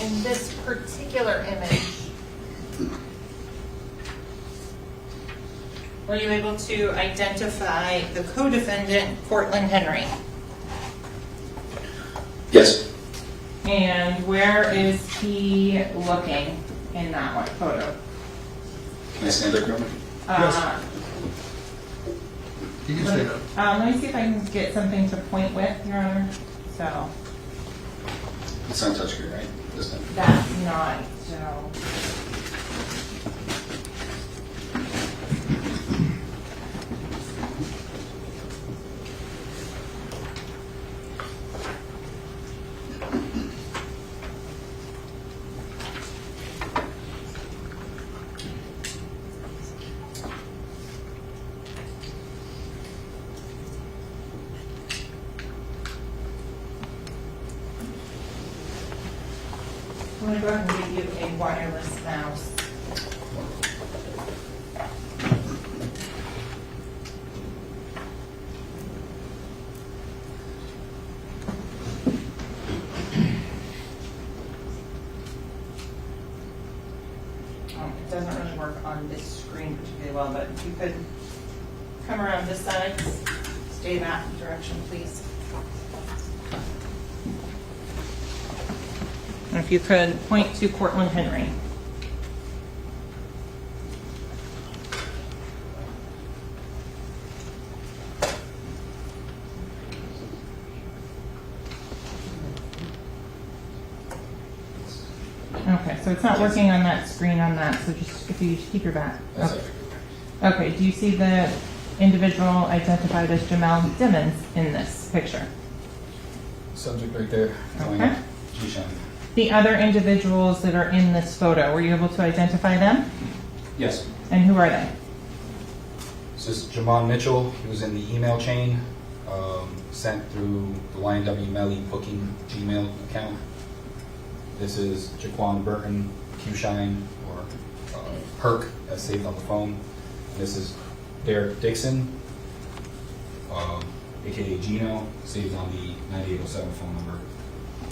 in this particular image, were you able to identify the co-defendant, Cortland Henry? Yes. And where is he looking in that one photo? Can I stand up, Norman? Uh, You can stand up. Let me see if I can get something to point with, Your Honor. So, It's on touchscreen, right? This time. that's not, so. I'm going to go ahead and give you a wireless mouse. It doesn't really work on this screen particularly well, but if you could come around this side, stay that direction, please. And if you could point to Cortland Henry. Okay, so it's not working on that screen on that, so just if you just keep your back. That's Okay. it. Okay, do you see the individual identified as Jamal Dimmons in this picture? Subject right there. Okay. G-Shine. The other individuals that are in this photo, were you able to identify them? Yes. And who are they? This is Jamon Mitchell. He was in the email chain sent through the YNW Melly booking Gmail account. This is Jaquan Burton, Q-Shine, or Perk, as saved on the phone. And this is Derek Dixon, aka Gino, saved on the 9807 phone number.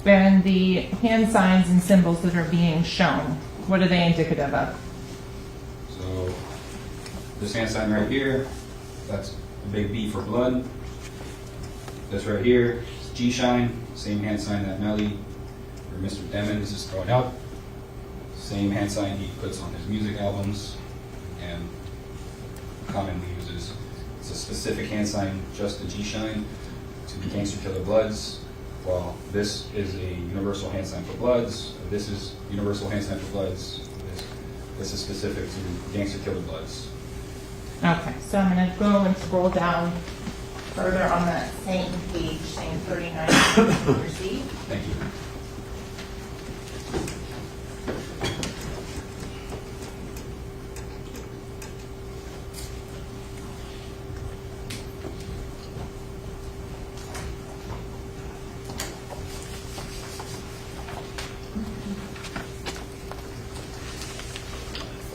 And the hand signs and symbols that are being shown, what are they indicative of? So this hand sign right here, that's a big B for blood. This right here is G-Shine, same hand sign that Melly or Mr. Demons is throwing out. Same hand sign he puts on his music albums and commonly uses. It's a specific hand sign just to G-Shine to the Gangster Killer Bloods. Well, this is a universal hand sign for Bloods. This is universal hand sign for Bloods. This is specific to Gangster Killer Bloods. Okay, so I'm going to go and scroll down further on that same page, same 39 receipt. Thank you.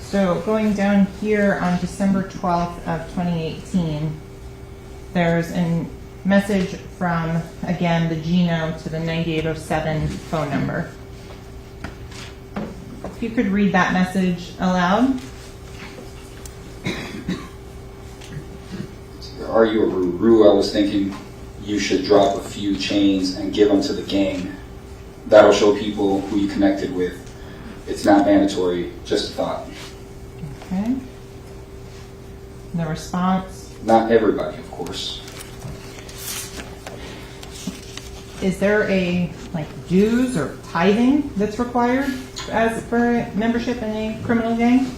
So going down here on December 12th of 2018, there's a message from, again, the Gino to the 9807 phone number. If you could read that message aloud. Are you a Ruru? I was thinking you should drop a few chains and give them to the gang. That'll show people who you connected with. It's not mandatory, just a thought. Okay. The response. Not everybody, of course. Is there a dues or tithing that's required as for membership in a criminal gang?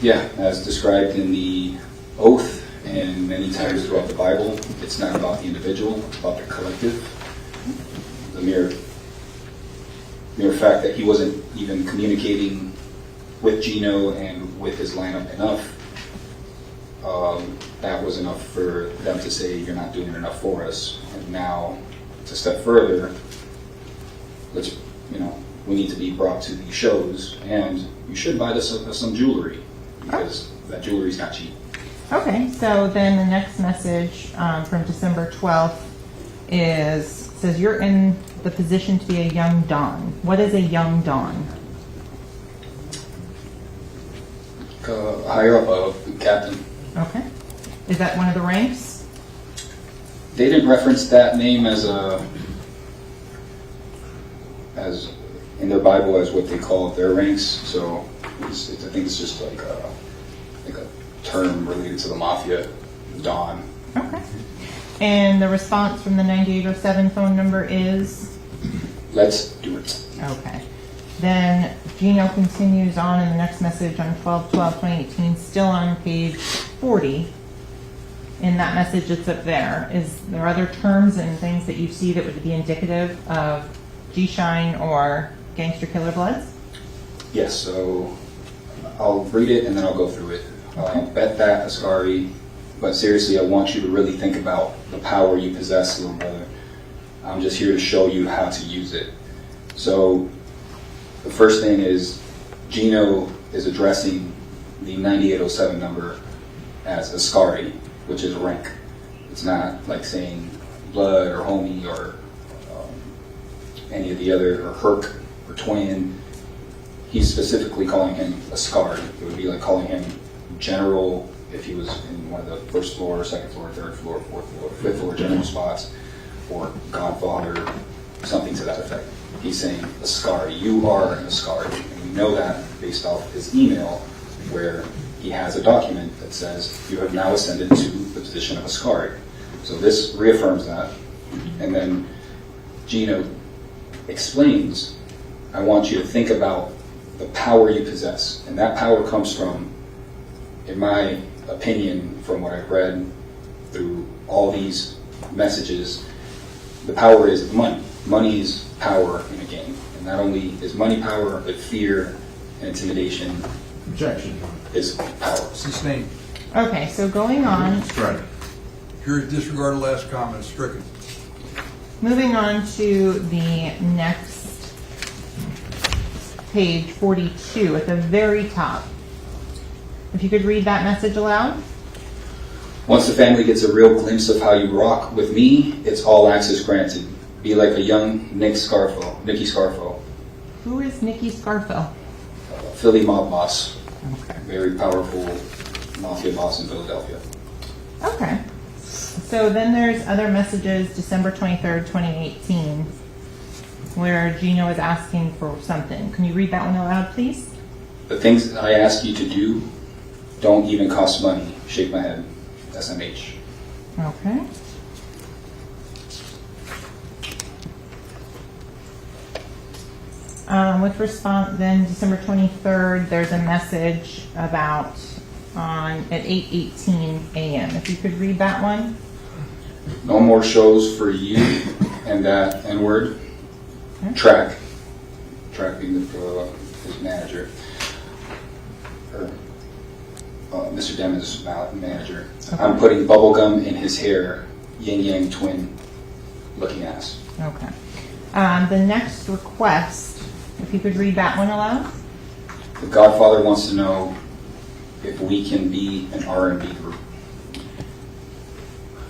Yeah, as described in the oath and many times throughout the Bible, it's not about the individual, it's about the collective. The mere fact that he wasn't even communicating with Gino and with his lineup enough, that was enough for them to say, you're not doing enough for us. And now, to step further, we need to be brought to these shows, and you should buy this some jewelry, because that jewelry's not cheap. Okay, so then the next message from December 12th is It says you're in the position to be a young Don. What is a young Don? Higher up, captain. Okay. Is that one of the ranks? They didn't reference that name as in their Bible as what they call their ranks. So I think it's just like a term related to the mafia, Don. Okay. And the response from the 9807 phone number is? Let's do it. Okay. Then Gino continues on in the next message on 12/12/2018, still on page 40. In that message that's up there, is there other terms and things that you see that would be indicative of G-Shine or Gangster Killer Bloods? Yes, so I'll read it and then I'll go through it. Bet that, Ascari. But seriously, I want you to really think about the power you possess, little brother. I'm just here to show you how to use it. So the first thing is Gino is addressing the 9807 number as Ascari, which is a rank. It's not like saying blood or homie or any of the other, or Herc or Twin. He's specifically calling him Ascari. It would be like calling him General if he was in one of the first floor, second floor, third floor, fourth floor, fifth floor general spots, or Godfather, something to that effect. He's saying Ascari. You are an Ascari. And we know that based off his email where he has a document that says you have now ascended to the position of Ascari. So this reaffirms that. And then Gino explains, I want you to think about the power you possess. And that power comes from, in my opinion, from what I've read through all these messages, the power is money. Money is power in a game. And not only is money power, but fear and intimidation Objection. is power. Sustained. Okay, so going on, Strike. Here, disregard the last comment, stricken. moving on to the next page, 42, at the very top. If you could read that message aloud. Once the family gets a real glimpse of how you rock with me, it's all access granted. Be like a young Nicky Scarfo. Who is Nicky Scarfo? Philly mob boss. Okay. Very powerful mafia boss in Philadelphia. Okay. So then there's other messages, December 23rd, 2018, where Gino is asking for something. Can you read that one aloud, please? The things I ask you to do don't even cost money. Shake my head. SMH. Okay. With response, then December 23rd, there's a message about at 8:18 a.m. If you could read that one. No more shows for you and that N-word. Okay. Track being his manager. Or Mr. Demon's manager. Okay. I'm putting bubblegum in his hair. Yin Yang twin looking ass. Okay. The next request, if you could read that one aloud. The Godfather wants to know if we can be an R&B group.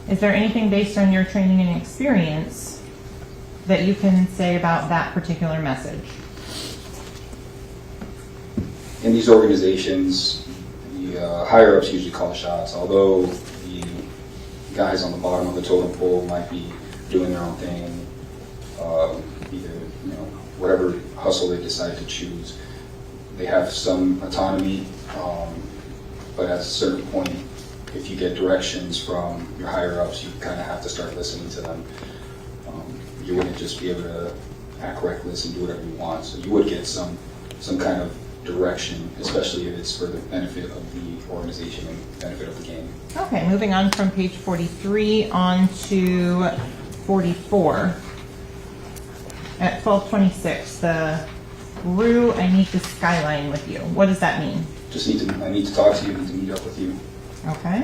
Is there anything based on your training and experience that you can say about that particular message? In these organizations, the higher-ups usually call the shots, although the guys on the bottom of the totem pole might be doing their own thing, either whatever hustle they decide to choose. They have some autonomy, but at a certain point, if you get directions from your higher-ups, you kind of have to start listening to them. You wouldn't just be able to act reckless and do whatever you want, so you would get some kind of direction, especially if it's for the benefit of the organization and benefit of the game. Okay, moving on from page 43 on to 44. At 12:26, the Rue, I need the skyline with you. What does that mean? I need to talk to you, I need to meet up with you. Okay.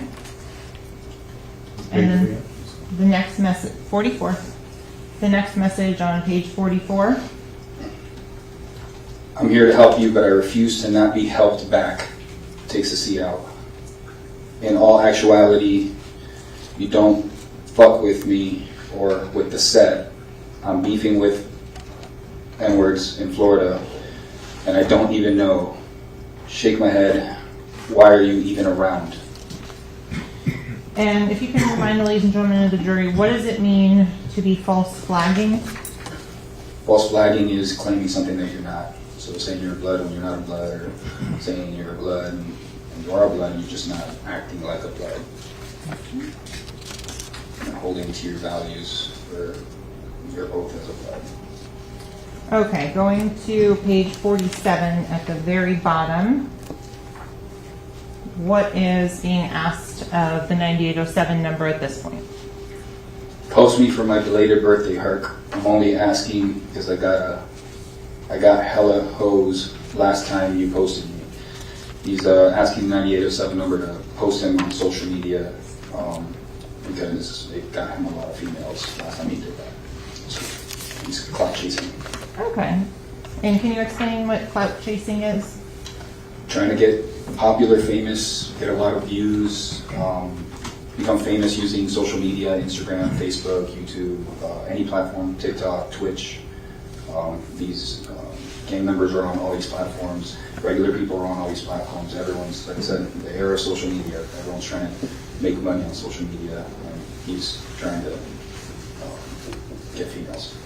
And then the next message, 44. The next message on page 44. I'm here to help you, but I refuse to not be helped back. Takes a seat out. In all actuality, you don't fuck with me or with the set I'm beefing with N-words in Florida, and I don't even know. Shake my head. Why are you even around? And if you can remind the ladies and gentlemen of the jury, what does it mean to be false flagging? False flagging is claiming something that you're not. So saying you're blood when you're not a blood, or saying you're a blood and you are a blood and you're just not acting like a blood. And holding to your values for your oath as a blood. Okay, going to page 47 at the very bottom. What is being asked of the 9807 number at this point? Post me for my belated birthday, Herc. I'm only asking because I got hella hoes last time you posted me. He's asking the 9807 number to post him on social media because it got him a lot of females last time he did that. So he's clout chasing. Okay. And can you explain what clout chasing is? Trying to get popular, famous, get a lot of views, become famous using social media, Instagram, Facebook, YouTube, any platform, TikTok, Twitch. These gang members are on all these platforms. Regular people are on all these platforms. Everyone's, like I said, the era of social media. Everyone's trying to make money on social media. And he's trying to get females.